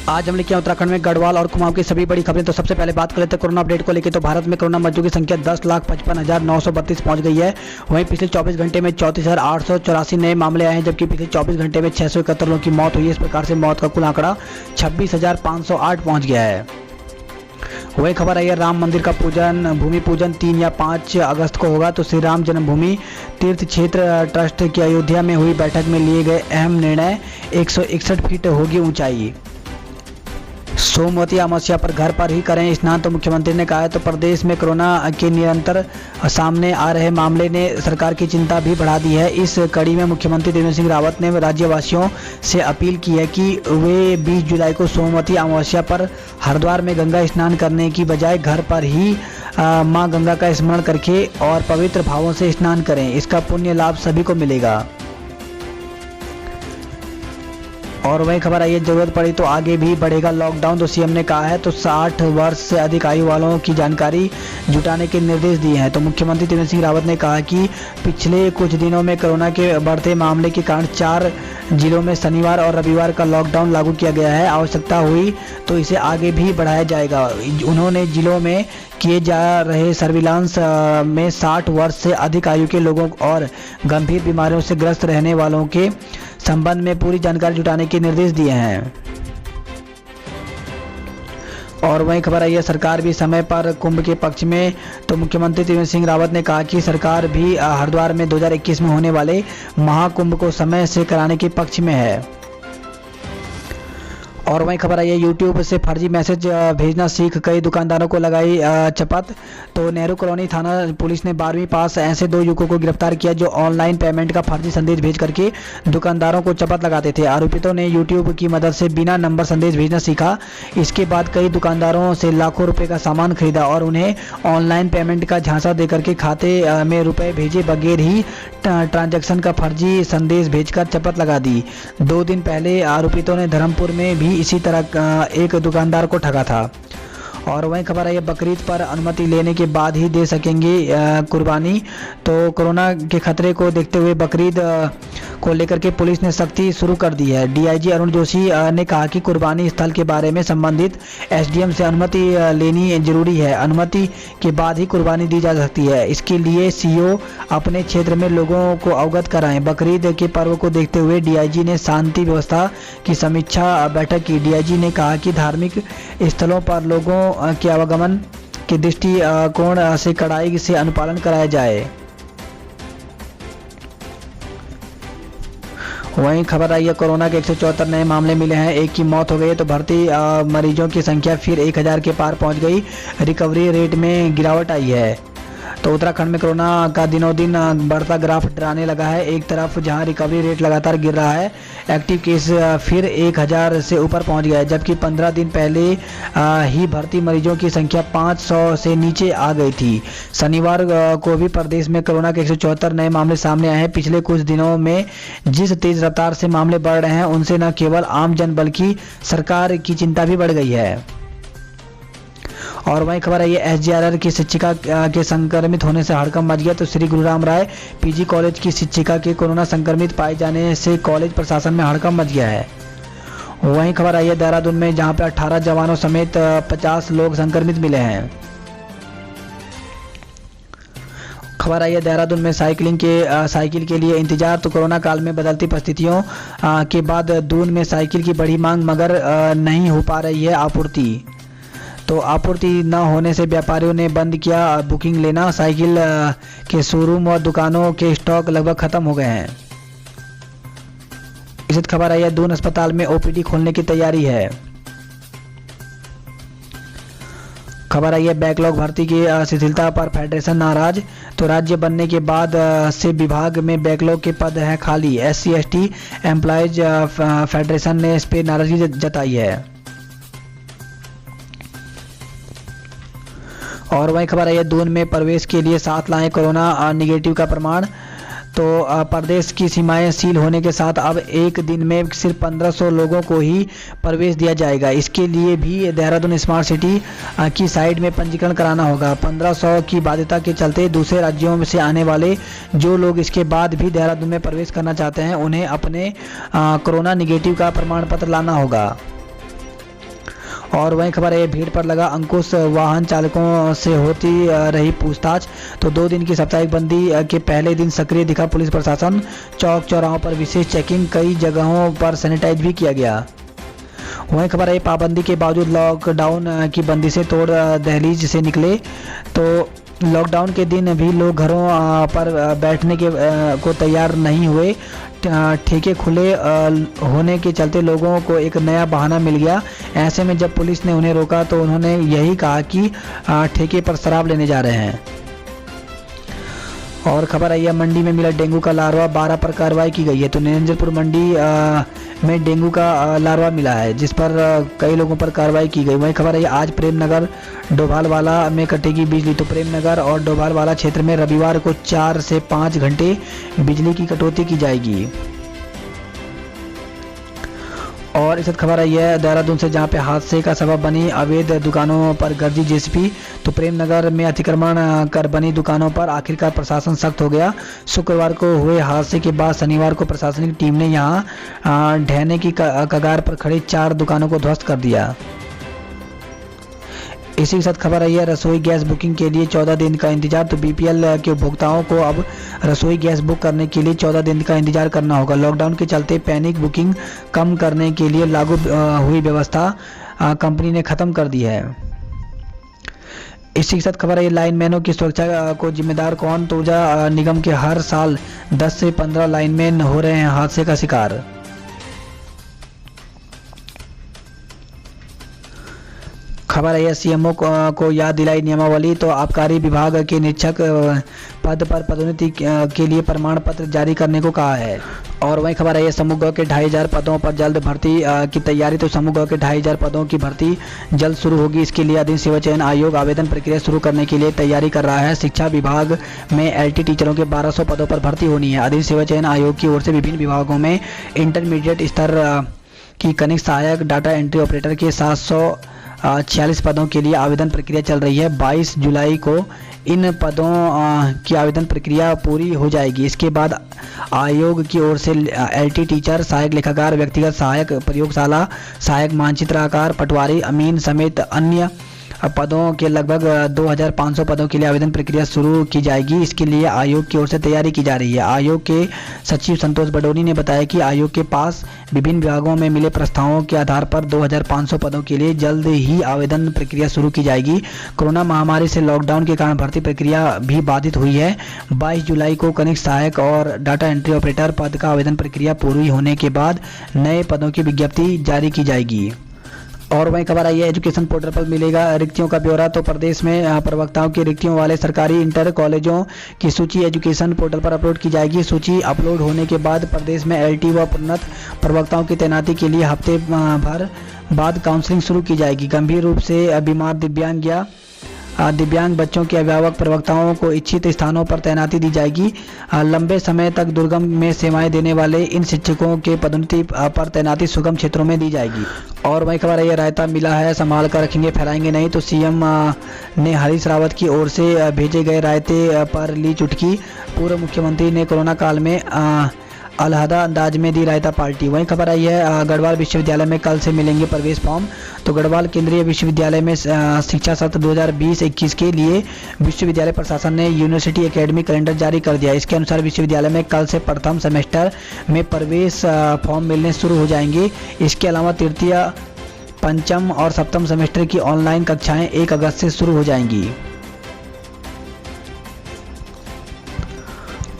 आज हम लेके आए उत्तराखंड में गढ़वाल और कुमाऊं की सभी बड़ी खबरें। तो सबसे पहले बात कर लेते हैं कोरोना अपडेट को लेकर। तो भारत में कोरोना मरीजों की संख्या 10,55,932 पहुंच गई है। वहीं पिछले 24 घंटे में 34,884 नए मामले आए हैं, जबकि पिछले 24 घंटे में 671 लोगों की मौत हुई है। इस प्रकार से मौत का कुल आंकड़ा 26,508 पहुँच गया है। वही खबर आई है राम मंदिर का भूमि पूजन 3 या 5 अगस्त को होगा। तो श्री राम जन्मभूमि तीर्थ क्षेत्र ट्रस्ट की अयोध्या में हुई बैठक में लिए गए अहम निर्णय। 161 फीट होगी ऊंचाई। सोमवती अमावस्या पर घर पर ही करें स्नान, तो मुख्यमंत्री ने कहा है। तो प्रदेश में कोरोना के निरंतर सामने आ रहे मामले ने सरकार की चिंता भी बढ़ा दी है। इस कड़ी में मुख्यमंत्री त्रिवेंद्र सिंह रावत ने राज्यवासियों से अपील की है कि वे 20 जुलाई को सोमवती अमावस्या पर हरिद्वार में गंगा स्नान करने की बजाय घर पर ही मां गंगा का स्मरण करके और पवित्र भावों से स्नान करें। इसका पुण्य लाभ सभी को मिलेगा। और वही खबर आई है जरूरत पड़ी तो आगे भी बढ़ेगा लॉकडाउन, तो सीएम ने कहा है। तो 60 वर्ष से अधिक आयु वालों की जानकारी जुटाने के निर्देश दिए हैं। तो मुख्यमंत्री त्रिवेंद्र सिंह रावत ने कहा कि पिछले कुछ दिनों में कोरोना के बढ़ते मामले के कारण 4 जिलों में शनिवार और रविवार का लॉकडाउन लागू किया गया है। आवश्यकता हुई तो इसे आगे भी बढ़ाया जाएगा। उन्होंने जिलों में किए जा रहे सर्विलांस में 60 वर्ष से अधिक आयु के लोगों और गंभीर बीमारियों से ग्रस्त रहने वालों के संबंध में पूरी जानकारी जुटाने के निर्देश दिए हैं। और वही खबर आई है सरकार भी समय पर कुंभ के पक्ष में। तो मुख्यमंत्री त्रिवेंद्र सिंह रावत ने कहा कि सरकार भी हरिद्वार में 2021 में होने वाले महाकुंभ को समय से कराने के पक्ष में है। और वही खबर आई है यूट्यूब से फर्जी मैसेज भेजना सीख कई दुकानदारों को लगाई चपत। तो नेहरू कॉलोनी थाना पुलिस ने 12वीं पास ऐसे 2 युवकों को गिरफ्तार किया जो ऑनलाइन पेमेंट का फर्जी संदेश भेज करके दुकानदारों को चपत लगाते थे। आरोपितों ने यूट्यूब की मदद से बिना नंबर संदेश भेजना सीखा। इसके बाद कई दुकानदारों से लाखों रुपए का सामान खरीदा और उन्हें ऑनलाइन पेमेंट का झांसा देकर के खाते में रुपए भेजे बगैर ही ट्रांजैक्शन का फर्जी संदेश भेजकर चपत लगा दी। 2 दिन पहले आरोपितों ने धर्मपुर में भी इसी तरह एक दुकानदार को ठगा था। और वहीं खबर आई है बकरीद पर अनुमति लेने के बाद ही दे सकेंगे कुर्बानी। तो कोरोना के खतरे को देखते हुए बकरीद को लेकर के पुलिस ने सख्ती शुरू कर दी है। डीआईजी अरुण जोशी ने कहा कि कुर्बानी स्थल के बारे में संबंधित एसडीएम से अनुमति लेनी जरूरी है। अनुमति के बाद ही कुर्बानी दी जा सकती है। इसके लिए सीओ अपने क्षेत्र में लोगों को अवगत कराएं। बकरीद के पर्व को देखते हुए डीआईजी ने शांति व्यवस्था की समीक्षा बैठक की। डीआईजी ने कहा कि धार्मिक स्थलों पर लोगों के आवागमन के दृष्टिकोण से कड़ाई से अनुपालन कराया जाए। वहीं खबर आई है कोरोना के 174 नए मामले मिले हैं, 1 की मौत हो गई है। तो भर्ती मरीजों की संख्या फिर 1000 के पार पहुंच गई। रिकवरी रेट में गिरावट आई है। तो उत्तराखंड में कोरोना का दिनों दिन बढ़ता ग्राफ डराने लगा है। एक तरफ जहां रिकवरी रेट लगातार गिर रहा है, एक्टिव केस फिर 1000 से ऊपर पहुंच गया है, जबकि 15 दिन पहले ही भर्ती मरीजों की संख्या 500 से नीचे आ गई थी। शनिवार को भी प्रदेश में कोरोना के 174 नए मामले सामने आए हैं। पिछले कुछ दिनों में जिस तेज रफ्तार से मामले बढ़ रहे हैं उनसे न केवल आम जन बल्कि सरकार की चिंता भी बढ़ गई है। और वही खबर आई है एसजीआरआर की शिक्षिका के संक्रमित होने से हड़कंप मच गया। तो श्री गुरुराम राय पीजी कॉलेज की शिक्षिका के कोरोना संक्रमित पाए जाने से कॉलेज प्रशासन में हड़कंप मच गया है। वही खबर आई है देहरादून में, जहां पर 18 जवानों समेत 50 लोग संक्रमित मिले हैं। खबर आई है देहरादून में साइकिल के लिए इंतजार। तो कोरोना काल में बदलती परिस्थितियों के बाद दून में साइकिल की बड़ी मांग, मगर नहीं हो पा रही है आपूर्ति। तो आपूर्ति न होने से व्यापारियों ने बंद किया बुकिंग लेना। साइकिल के शोरूम और दुकानों के स्टॉक लगभग खत्म हो गए हैं। इसी खबर आई है दून अस्पताल में ओपीडी खोलने की तैयारी है। खबर आई है बैकलॉग भर्ती की शिथिलता पर फेडरेशन नाराज। तो राज्य बनने के बाद से विभाग में बैकलॉग के पद हैं खाली। SC/ST एम्प्लॉयज फेडरेशन ने इस पर नाराजगी जताई है। और वही खबर आई है दून में प्रवेश के लिए 7 लाएं कोरोना निगेटिव का प्रमाण। तो प्रदेश की सीमाएं सील होने के साथ अब एक दिन में सिर्फ 1500 लोगों को ही प्रवेश दिया जाएगा। इसके लिए भी देहरादून स्मार्ट सिटी की साइट में पंजीकरण कराना होगा। 1500 की बाध्यता के चलते दूसरे राज्यों से आने वाले जो लोग इसके बाद भी देहरादून में प्रवेश करना चाहते हैं उन्हें अपने कोरोना निगेटिव का प्रमाण पत्र लाना होगा। और वहीं खबर है भीड़ पर लगा अंकुश, वाहन चालकों से होती रही पूछताछ। तो 2 दिन की साप्ताहिक बंदी के पहले दिन सक्रिय दिखा पुलिस प्रशासन। चौक चौराहों पर विशेष चेकिंग, कई जगहों पर सैनिटाइज भी किया गया। वहीं खबर है पाबंदी के बावजूद लॉकडाउन की बंदी से तोड़ दहलीज से निकले। तो लॉकडाउन के दिन भी लोग घरों पर बैठने के को तैयार नहीं हुए। ठेके खुले होने के चलते लोगों को एक नया बहाना मिल गया। ऐसे में जब पुलिस ने उन्हें रोका तो उन्होंने यही कहा कि ठेके पर शराब लेने जा रहे हैं। और खबर आई है मंडी में मिला डेंगू का लार्वा, 12 पर कार्रवाई की गई है। तो निरंजनपुर मंडी में डेंगू का लार्वा मिला है, जिस पर कई लोगों पर कार्रवाई की गई। वहीं खबर है आज प्रेमनगर डोभालवाला में कटेगी बिजली। तो प्रेमनगर और डोभालवाला क्षेत्र में रविवार को 4 से 5 घंटे बिजली की कटौती की जाएगी। और इस खबर आई है देहरादून से, जहां पे हादसे का सबब बनी अवैध दुकानों पर गर्जी जेसीबी। तो प्रेमनगर में अतिक्रमण कर बनी दुकानों पर आखिरकार प्रशासन सख्त हो गया। शुक्रवार को हुए हादसे के बाद शनिवार को प्रशासनिक टीम ने यहां ढहने की कगार पर खड़ी 4 दुकानों को ध्वस्त कर दिया। इसी के साथ खबर आई है रसोई गैस बुकिंग के लिए 14 दिन का इंतजार। तो बीपीएल के उपभोक्ताओं को अब रसोई गैस बुक करने के लिए 14 दिन का इंतजार करना होगा। लॉकडाउन के चलते पैनिक बुकिंग कम करने के लिए लागू हुई व्यवस्था कंपनी ने खत्म कर दी है। इसी के साथ खबर है लाइनमैनों की सुरक्षा को जिम्मेदार कौन। तो ऊर्जा निगम के हर साल 10 से 15 लाइनमैन हो रहे हैं हादसे का शिकार। खबर है सीएमओ को याद दिलाई नियमावली। तो आबकारी विभाग के निरीक्षक पद पर पदोन्नति के लिए प्रमाण पत्र जारी करने को कहा है। और वहीं खबर है समूह ग के 2500 पदों पर जल्द भर्ती की तैयारी। तो समूह ग के 2500 पदों की भर्ती जल्द शुरू होगी। इसके लिए अधीन सेवा चयन आयोग आवेदन प्रक्रिया शुरू करने के लिए तैयारी कर रहा है। शिक्षा विभाग में एलटी टीचरों के 1200 पदों पर भर्ती होनी है। अधीन सेवा चयन आयोग की ओर से विभिन्न विभागों में इंटरमीडिएट स्तर की कनिष्ठ सहायक डाटा एंट्री ऑपरेटर के 746 पदों के लिए आवेदन प्रक्रिया चल रही है। 22 जुलाई को इन पदों की आवेदन प्रक्रिया पूरी हो जाएगी। इसके बाद आयोग की ओर से एलटी टीचर, सहायक लेखाकार, व्यक्तिगत सहायक, प्रयोगशाला सहायक, मानचित्राकार, पटवारी, अमीन समेत अन्य पदों के लगभग 2500 पदों के लिए आवेदन प्रक्रिया शुरू की जाएगी। इसके लिए आयोग की ओर से तैयारी की जा रही है। आयोग के सचिव संतोष बडोनी ने बताया कि आयोग के पास विभिन्न विभागों में मिले प्रस्तावों के आधार पर 2500 पदों के लिए जल्द ही आवेदन प्रक्रिया शुरू की जाएगी। कोरोना महामारी से लॉकडाउन के कारण भर्ती प्रक्रिया भी बाधित हुई है। 22 जुलाई को कनिष्ठ सहायक और डाटा एंट्री ऑपरेटर पद का आवेदन प्रक्रिया पूरी होने के बाद नए पदों की विज्ञप्ति जारी की जाएगी। और वहीं खबर आई है एजुकेशन पोर्टल पर मिलेगा रिक्तियों का ब्यौरा। तो प्रदेश में प्रवक्ताओं की रिक्तियों वाले सरकारी इंटर कॉलेजों की सूची एजुकेशन पोर्टल पर अपलोड की जाएगी। सूची अपलोड होने के बाद प्रदेश में एलटी व प्रोन्नत प्रवक्ताओं की तैनाती के लिए हफ्ते भर बाद काउंसलिंग शुरू की जाएगी। गंभीर रूप से बीमार दिव्यांग बच्चों के अभिभावक प्रवक्ताओं को इच्छित स्थानों पर तैनाती दी जाएगी। लंबे समय तक दुर्गम में सेवाएं देने वाले इन शिक्षकों के पदोन्नति पर तैनाती सुगम क्षेत्रों में दी जाएगी। और वही खबर है ये रायता मिला है, संभाल कर रखेंगे, फैलाएंगे नहीं। तो सीएम ने हरीश रावत की ओर से भेजे गए रायते पर ली चुटकी। पूर्व मुख्यमंत्री ने कोरोना काल में अलहदा अंदाज में दी रायता पार्टी। वहीं खबर आई है गढ़वाल विश्वविद्यालय में कल से मिलेंगे प्रवेश फॉर्म। तो गढ़वाल केंद्रीय विश्वविद्यालय में शिक्षा सत्र 2020-21 के लिए विश्वविद्यालय प्रशासन ने यूनिवर्सिटी एकेडमिक कैलेंडर जारी कर दिया। इसके अनुसार विश्वविद्यालय में कल से प्रथम सेमेस्टर में प्रवेश फॉर्म मिलने शुरू हो जाएंगे। इसके अलावा तृतीय, पंचम और सप्तम सेमेस्टर की ऑनलाइन कक्षाएं 1 अगस्त से शुरू हो जाएंगी।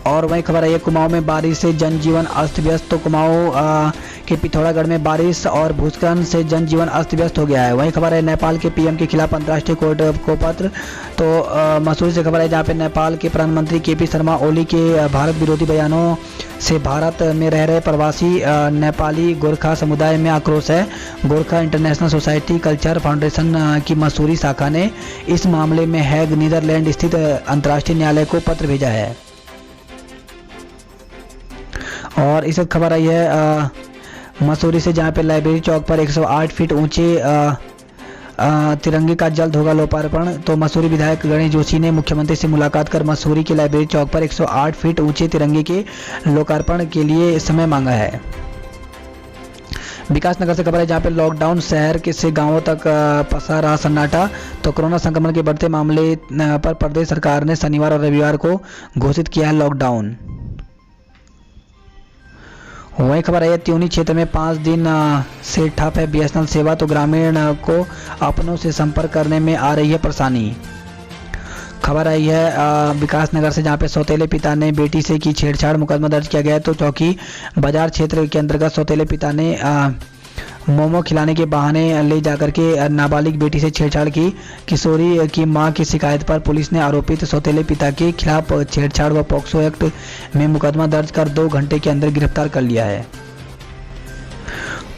और वही खबर है कुमाऊं में बारिश से जनजीवन अस्त व्यस्त। तो कुमाऊं के पिथौरागढ़ में बारिश और भूस्खलन से जनजीवन अस्त व्यस्त हो गया है। वही खबर है नेपाल के पीएम के खिलाफ अंतर्राष्ट्रीय कोर्ट को पत्र। तो मसूरी से खबर है जहां पे नेपाल के प्रधानमंत्री केपी शर्मा ओली के भारत विरोधी बयानों से भारत में रह रहे प्रवासी नेपाली गोरखा समुदाय में आक्रोश है। Gorkha international society culture foundation की मसूरी शाखा ने इस मामले में हैग नीदरलैंड स्थित अंतर्राष्ट्रीय न्यायालय को पत्र भेजा है। और इस खबर आई है मसूरी से जहां पे लाइब्रेरी चौक पर 108 फीट ऊंचे तिरंगे का जल्द होगा लोकार्पण। तो मसूरी विधायक गणेश जोशी ने मुख्यमंत्री से मुलाकात कर मसूरी के लाइब्रेरी चौक पर 108 फीट ऊंचे तिरंगे के लोकार्पण के लिए समय मांगा है। विकास नगर से खबर है जहां पे लॉकडाउन शहर के से गांवों तक पसरा रहा सन्नाटा। तो कोरोना संक्रमण के बढ़ते मामले पर प्रदेश सरकार ने शनिवार और रविवार को घोषित किया है लॉकडाउन। वही खबर है त्यूनी क्षेत्र में 5 दिन से ठप है बीएसएनएल सेवा। तो ग्रामीण को अपनों से संपर्क करने में आ रही है परेशानी। खबर आई है विकास नगर से जहां पे सौतेले पिता ने बेटी से की छेड़छाड़, मुकदमा दर्ज किया गया है। तो चौकी बाजार क्षेत्र के अंतर्गत सौतेले पिता ने मोमो खिलाने के बहाने ले जाकर के नाबालिग बेटी से छेड़छाड़ की। किशोरी की मां की शिकायत पर पुलिस ने आरोपित सौतेले पिता के खिलाफ छेड़छाड़ व पॉक्सो एक्ट में मुकदमा दर्ज कर 2 घंटे के अंदर गिरफ्तार कर लिया है।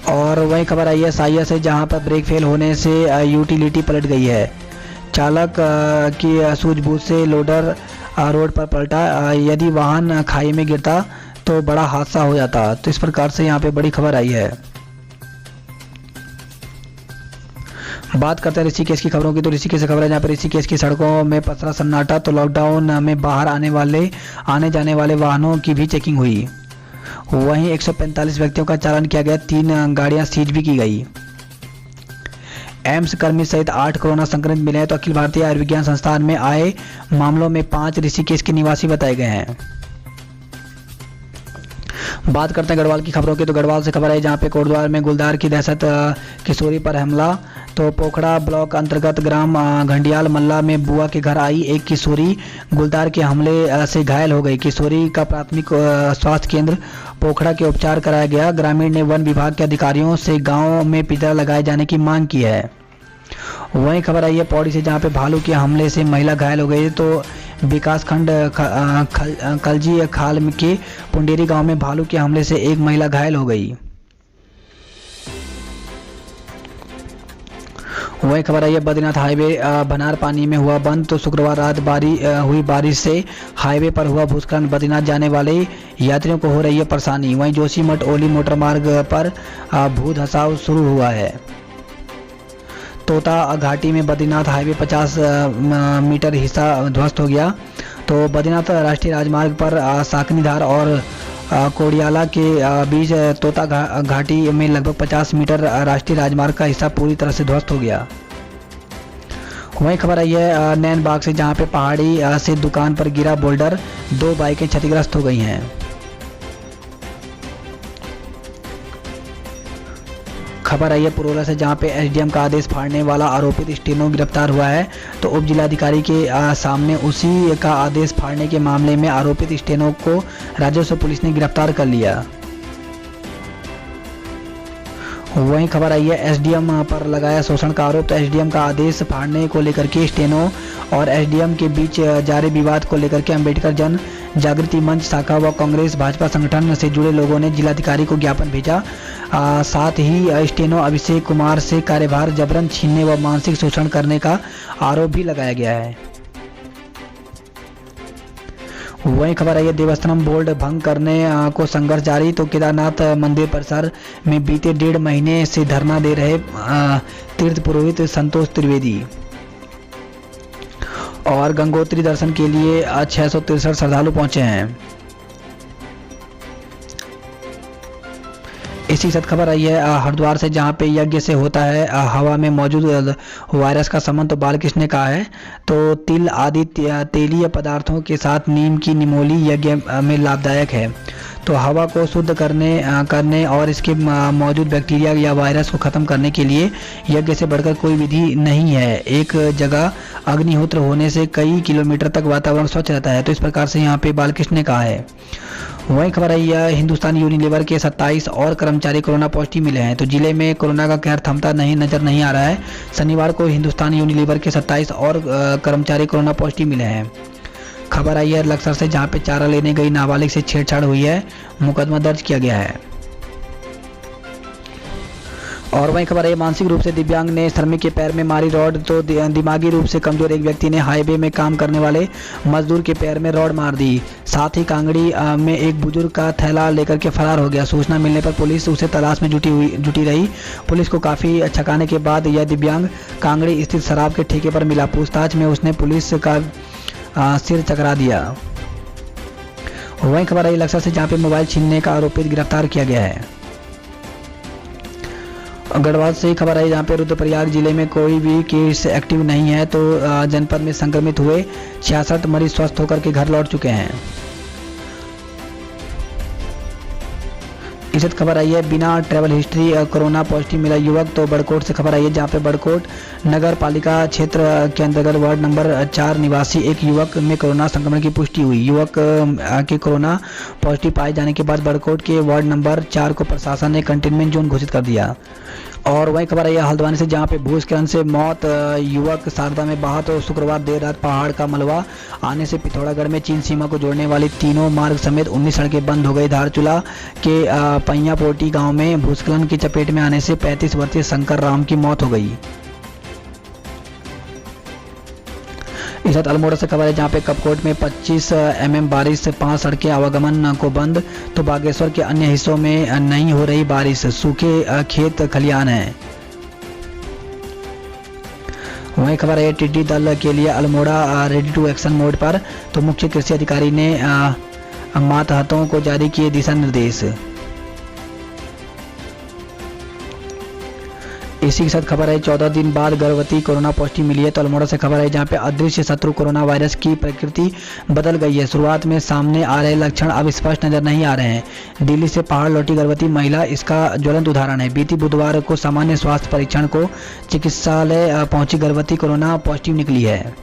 और वही खबर आई है साहिया से जहां पर ब्रेक फेल होने से यूटिलिटी पलट गई है। चालक की सूझबूझ से लोडर रोड पर पलटा। यदि वाहन खाई में गिरता तो बड़ा हादसा हो जाता। तो इस प्रकार से यहाँ पे बड़ी खबर आई है। बात करते हैं ऋषिकेश की खबरों की। तो ऋषिकेश से खबर है जहाँ पर ऋषिकेश की सड़कों में पसरा सन्नाटा। तो लॉकडाउन में बाहर आने जाने वाले वाहनों की भी चेकिंग हुई। वहीं 145 व्यक्तियों का चालान किया गया, 3 गाड़ियां सीज भी की गई। एम्स कर्मी सहित 8 कोरोना संक्रमित मिले हैं। तो अखिल भारतीय आयुर्विज्ञान संस्थान में आए मामलों में 5 ऋषिकेश के निवासी बताए गए हैं। बात करते हैं गढ़वाल की खबरों की। तो गढ़वाल से खबर है जहां पे कोटद्वार में गुलदार की दहशत, किशोरी पर हमला। तो पोखड़ा ब्लॉक अंतर्गत ग्राम घंडियाल मल्ला में बुआ के घर आई एक किशोरी गुलदार के हमले से घायल हो गई। किशोरी का प्राथमिक स्वास्थ्य केंद्र पोखड़ा के उपचार कराया गया। ग्रामीण ने वन विभाग के अधिकारियों से गांव में पिंजरा लगाए जाने की मांग की है। वहीं खबर आई है पौड़ी से जहां पे भालू के हमले से महिला घायल हो गई। तो विकासखंड कलजी खाल के पुंडेरी गांव में भालू के हमले से एक महिला घायल हो गई। वही खबर आई है बद्रीनाथ हाईवे भनार पानी में हुआ बंद। तो शुक्रवार रात हुई बारिश से हाईवे पर हुआ भूस्खलन, बद्रीनाथ जाने वाले यात्रियों को हो रही है परेशानी। वहीं जोशीमठ ओली मोटर मार्ग पर भू धसाव शुरू हुआ है। तोता घाटी में बद्रीनाथ हाईवे 50 मीटर हिस्सा ध्वस्त हो गया। तो बद्रीनाथ राष्ट्रीय राजमार्ग पर साकनीधार और कोडियाला के बीच तोता घाटी में लगभग 50 मीटर राष्ट्रीय राजमार्ग का हिस्सा पूरी तरह से ध्वस्त हो गया। वहीं खबर आई है नैनबाग से जहां पे पहाड़ी से दुकान पर गिरा बोल्डर, 2 बाइकें क्षतिग्रस्त हो गई हैं। खबर आई है पुरोला से जहां पे एसडीएम का आदेश फाड़ने वाला आरोपित स्टेनो गिरफ्तार हुआ है। तो उप जिलाधिकारी के सामने उसी का आदेश फाड़ने के मामले में आरोपित स्टेनो को राजस्व पुलिस ने गिरफ्तार कर लिया। वहीं खबर आई है एसडीएम पर लगाया शोषण का आरोप। तो एसडीएम का आदेश फाड़ने को लेकर के स्टेनो और एसडीएम के बीच जारी विवाद को लेकर के अंबेडकर जन जागृति मंच शाखा व कांग्रेस भाजपा संगठन से जुड़े लोगों ने जिलाधिकारी को ज्ञापन भेजा। साथ ही स्टेनो अभिषेक कुमार से कार्यभार जबरन छीनने व मानसिक शोषण करने का आरोप भी लगाया गया है। वहीं खबर आई है देवस्थानम बोर्ड भंग करने को संघर्ष जारी। तो केदारनाथ मंदिर परिसर में बीते 1.5 महीने से धरना दे रहे तीर्थ पुरोहित संतोष त्रिवेदी और गंगोत्री दर्शन के लिए 663 श्रद्धालु पहुंचे हैं। इसी के साथ खबर आई है हरिद्वार से जहां पे यज्ञ से होता है हवा में मौजूद वायरस का संबंध। तो बालकृष्ण ने कहा है तो तिल आदि तेलीय पदार्थों के साथ नीम की निमोली यज्ञ में लाभदायक है। तो हवा को शुद्ध करने और इसके मौजूद बैक्टीरिया या वायरस को खत्म करने के लिए यज्ञ से बढ़कर कोई विधि नहीं है। एक जगह अग्निहोत्र होने से कई किलोमीटर तक वातावरण स्वच्छ रहता है। तो इस प्रकार से यहाँ पे बालकृष्ण ने कहा है। वहीं खबर आई है हिंदुस्तान यूनिलीवर के 27 और कर्मचारी कोरोना पॉजिटिव मिले हैं। तो जिले में कोरोना का कहर थमता नजर नहीं आ रहा है। शनिवार को हिंदुस्तान यूनिलीवर के 27 और कर्मचारी कोरोना पॉजिटिव मिले हैं। खबर आई है लक्सर से जहां पे चारा लेने गई नाबालिग से छेड़छाड़ हुई है, मुकदमा दर्ज किया गया है। और वहीं खबर है मानसिक रूप से दिव्यांग ने श्रमिक के पैर में मारी रॉड। तो दिमागी रूप से कमजोर एक व्यक्ति ने हाईवे में काम करने वाले मजदूर के पैर में रॉड मार दी। साथ ही कांगड़ी में एक बुजुर्ग का थैला लेकर के फरार हो गया। सूचना मिलने पर पुलिस उसे तलाश में जुटी रही। पुलिस को काफी छकाने के बाद यह दिव्यांग कांगड़ी स्थित शराब के ठेके पर मिला। पूछताछ में उसने पुलिस का सिर चकरा दिया। वहीं खबर आई लक्सर से जहां पे मोबाइल छीनने का आरोपित गिरफ्तार किया गया है। गढ़वाल से ही खबर आई जहाँ पे रुद्रप्रयाग जिले में कोई भी केस एक्टिव नहीं है, तो जनपद में संक्रमित हुए 66 मरीज स्वस्थ होकर के घर लौट चुके हैं। इस खबर आई है बिना ट्रैवल हिस्ट्री कोरोना पॉजिटिव मिला युवक। तो बड़कोट से खबर आई है जहाँ पे बड़कोट नगर पालिका क्षेत्र के अंतर्गत वार्ड नंबर 4 निवासी एक युवक में कोरोना संक्रमण की पुष्टि हुई। युवक के कोरोना पॉजिटिव पाए जाने के बाद बड़कोट के वार्ड नंबर 4 को प्रशासन ने कंटेनमेंट जोन घोषित कर दिया। और वही खबर आई है हल्द्वानी से जहाँ पे भूस्खलन से मौत, युवक शारदा में बहा। तो शुक्रवार देर रात पहाड़ का मलबा आने से पिथौरागढ़ में चीन सीमा को जोड़ने वाली तीनों मार्ग समेत 19 सड़कें बंद हो गई। धारचूला के पैयापोटी गांव में भूस्खलन की चपेट में आने से 35 वर्षीय शंकर राम की मौत हो गई। इस साथ अल्मोड़ा से खबर है जहाँ पे कपकोट में 25 mm बारिश से 5 सड़कें आवागमन को बंद। तो बागेश्वर के अन्य हिस्सों में नहीं हो रही बारिश, सूखे खेत खलियान हैं। वहीं खबर है टिड्डी दल के लिए Almora ready to action mode पर। तो मुख्य कृषि अधिकारी ने मातहतों को जारी किए दिशा निर्देश। इसी के साथ खबर है 14 दिन बाद गर्भवती कोरोना पॉजिटिव मिली है। तो अल्मोड़ा से खबर है जहां पे अदृश्य शत्रु कोरोना वायरस की प्रकृति बदल गई है। शुरुआत में सामने आ रहे लक्षण अब स्पष्ट नजर नहीं आ रहे हैं। दिल्ली से पहाड़ लौटी गर्भवती महिला इसका ज्वलंत उदाहरण है। बीती बुधवार को सामान्य स्वास्थ्य परीक्षण को चिकित्सालय पहुंची गर्भवती कोरोना पॉजिटिव निकली है।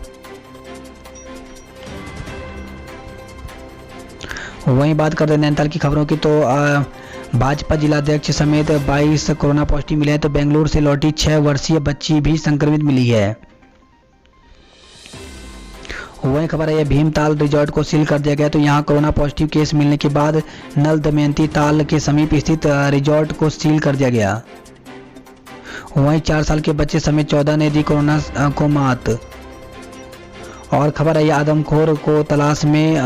वहीं बात करते हैं नैनीताल की खबरों की। तो भाजपा जिलाध्यक्ष समेत 22 कोरोना पॉजिटिव मिले हैं। तो बेंगलुरु से लौटी 6 वर्षीय बच्ची भी संक्रमित मिली है। वहीं खबर है भीमताल रिजॉर्ट को सील कर दिया गया। तो यहां कोरोना पॉजिटिव केस मिलने के बाद नल दमयंती ताल के समीप स्थित रिजॉर्ट को सील कर दिया गया। वहीं 4 साल के बच्चे समेत 14 ने दी कोरोना को मात। और खबर है आदमखोर को तलाश में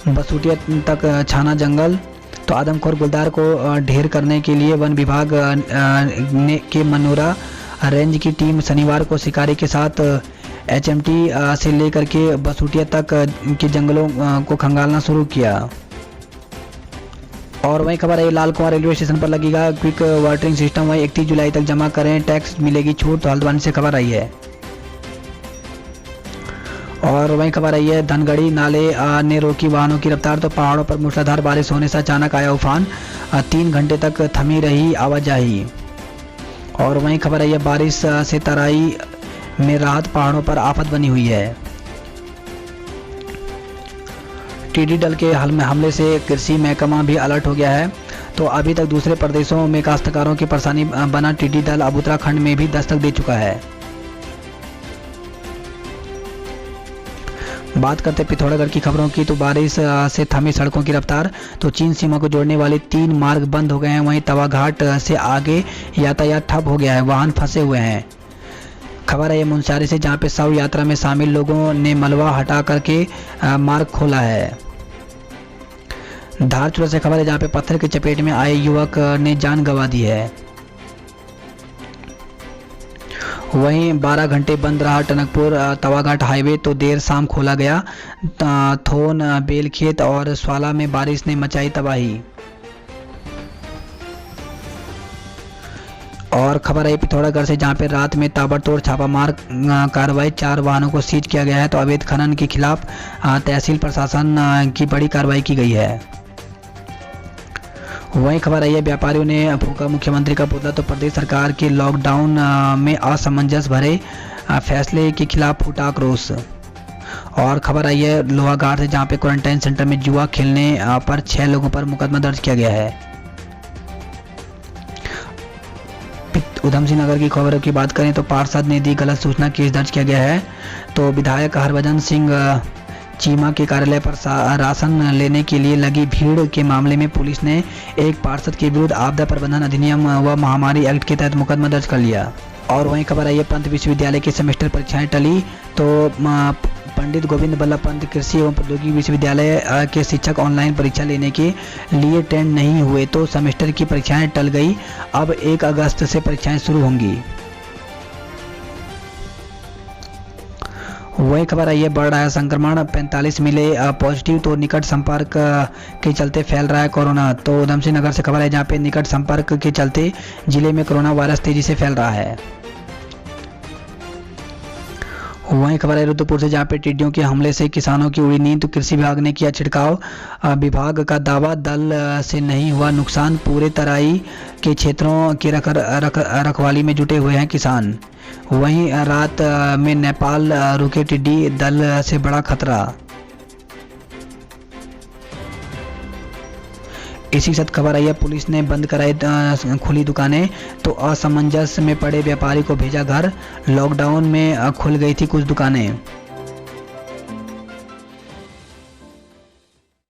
बसुटिया तक छाना जंगल। तो आदमखोर गुलदार को ढेर करने के लिए वन विभाग के मनोरा रेंज की टीम शनिवार को शिकारी के साथ HMT से लेकर के बसुटिया तक के जंगलों को खंगालना शुरू किया। और वहीं खबर है लाल कुआं रेलवे स्टेशन पर लगेगा क्विक वाटरिंग सिस्टम। वहीं 31 जुलाई तक जमा करें, टैक्स मिलेगी छूट। तो हल्द्वानी से खबर आई है। और वहीं खबर आई है धनगढ़ी नाले ने रोकी वाहनों की रफ्तार। तो पहाड़ों पर मूसलाधार बारिश होने से अचानक आया उफान, 3 घंटे तक थमी रही आवाजाही। और वहीं खबर आई है बारिश से तराई में राहत, पहाड़ों पर आफत बनी हुई है। टिड्डी दल के हमले से कृषि महकमा भी अलर्ट हो गया है। तो अभी तक दूसरे प्रदेशों में काश्तकारों की परेशानी बना टिड्डी दल अब उत्तराखंड में भी दस्तक दे चुका है। बात करते पिथौरागढ़ की खबरों की। तो बारिश से थमी सड़कों की रफ्तार। तो चीन सीमा को जोड़ने वाले 3 मार्ग बंद हो गए हैं। वहीं तवाघाट से आगे यातायात ठप हो गया है, वाहन फंसे हुए हैं। खबर है मुनस्यारी से जहां पे शव यात्रा में शामिल लोगों ने मलबा हटा करके मार्ग खोला है। धारचूला से खबर है जहां पे पत्थर की चपेट में आए युवक ने जान गंवा दी है। वहीं 12 घंटे बंद रहा टनकपुर तवाघाट हाईवे। तो देर शाम खोला गया। थोन, बेलखेत और स्वाला में बारिश ने मचाई तबाही। और खबर है पिथौरागढ़ से जहां पे रात में ताबड़तोड़ छापामार कार्रवाई, 4 वाहनों को सीज किया गया है। तो अवैध खनन के खिलाफ तहसील प्रशासन की बड़ी कार्रवाई की गई है। वहीं खबर आई है व्यापारियों ने फूका मुख्यमंत्री का पुतला। तो प्रदेश सरकार के लॉकडाउन में असमंजस भरे फैसले के खिलाफ फूटा आक्रोश। और खबर आई है लोहाघाट से जहां पे क्वारंटाइन सेंटर में जुआ खेलने पर 6 लोगों पर मुकदमा दर्ज किया गया है। उधम सिंह नगर की खबरों की बात करें तो पार्षद ने दी गलत सूचना, केस दर्ज किया गया है। तो विधायक हरभजन सिंह चीमा के कार्यालय पर राशन लेने के लिए लगी भीड़ के मामले में पुलिस ने एक पार्षद के विरुद्ध आपदा प्रबंधन अधिनियम व महामारी एक्ट के तहत मुकदमा दर्ज कर लिया। और वहीं खबर आई है पंत विश्वविद्यालय की सेमेस्टर परीक्षाएं टली। तो पंडित गोविंद बल्लभ पंत कृषि एवं प्रौद्योगिकी विश्वविद्यालय के शिक्षक ऑनलाइन परीक्षा लेने के लिए अटेंड नहीं हुए। तो सेमेस्टर की परीक्षाएं टल गई। अब 1 अगस्त से परीक्षाएं शुरू होंगी। वही खबर आई है, बढ़ रहा है संक्रमण, 45 मिले पॉजिटिव, तो निकट संपर्क के चलते फैल रहा है कोरोना। तो उधमसिंह नगर से खबर है, जहाँ पे निकट संपर्क के चलते जिले में कोरोना वायरस तेजी से फैल रहा है। वहीं खबर है रुद्रपुर से, जहाँ पे टिड्डियों के हमले से किसानों की उड़ी नींद, तो कृषि विभाग ने किया छिड़काव। विभाग का दावा, दल से नहीं हुआ नुकसान, पूरे तराई के क्षेत्रों की रखवाली में जुटे हुए हैं किसान। वहीं रात में नेपाल रुके टिड्डी दल से बड़ा खतरा। इसी के साथ खबर आई है, पुलिस ने बंद कराई खुली दुकानें, तो असमंजस में पड़े व्यापारी को भेजा घर। लॉकडाउन में खुल गई थी कुछ दुकानें।